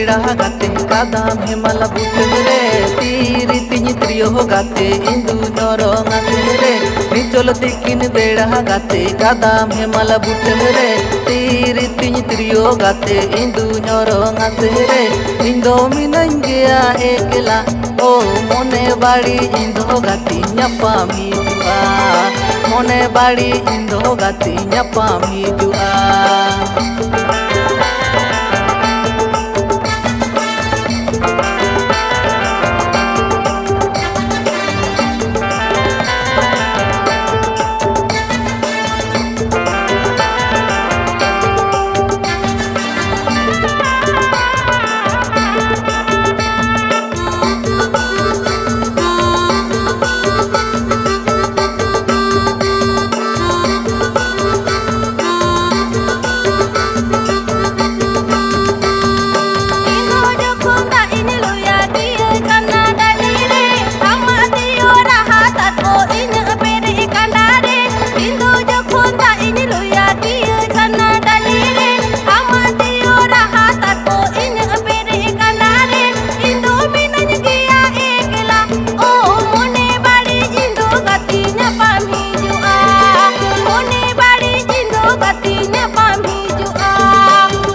बेड़ा गाते कादाम हेमल बुटरे तीरी तिनी त्रियो गाते इंदु नरो रे निचल तिकिन बेड़ा गाते कादाम हेमल बुटरे तीरी तिनी त्रियो गाते इंदु नरो रे इंदो मिनंगिया एकला ओ मोने बाड़ी इंदो गाती न्यापामी जुआ मोने बाड़ी इंदो गाती न्यापामी जुआ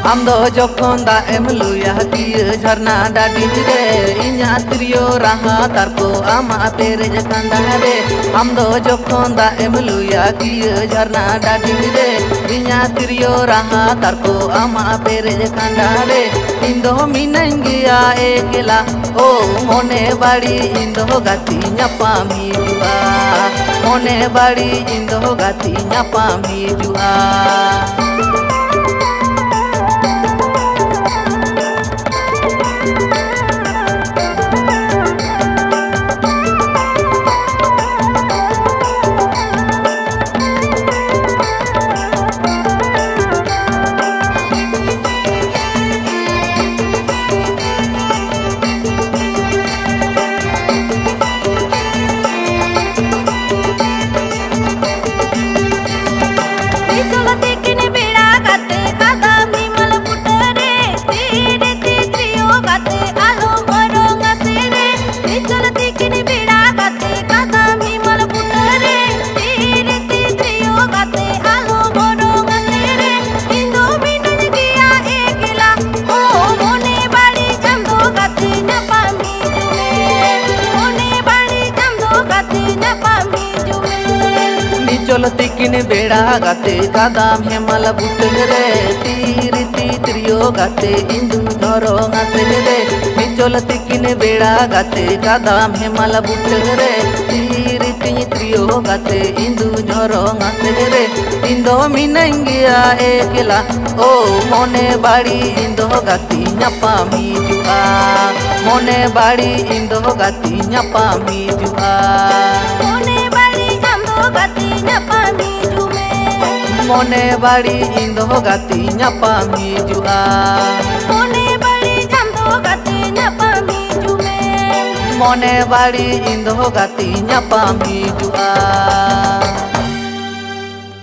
आम दो जखन दा एम लुया दिए झरना डाडी रे इन्या त्रियो रहा तारको आमा पेरेज कांदा रे आम दो जखन दा एम लुया दिए झरना डाडी रे इन्या त्रियो रहा तारको आमा पेरेज कांदा रे इंदो मिनंगिया एकला ओ मोने बाड़ी इंदो गाती न्यापामी जुआ मोने बाड़ी इंदो गाती न्यापामी जुआ चल तिकिन बेड़ा गाते कादाम हेमल बुटरे तीरी त्रियो गाते इंदु नरो रे निचल तिकिन बेड़ा गाते कादाम हेमल बुटरे तीरी त्रियो गाते इंदु नरो रे इंदो मिनंगिया एकला ओ मोने बाड़ी इंदो गाती न्यापामी जुआ मोने बाड़ी इंदो गाती न्यापामी जुआ मोने बाड़ी इंदो गाती न्यापामी जुआ मोने बाड़ी इंदो गाती न्यापामी जुआ मोने बाड़ी इंदो गाती न्यापामी जुआ।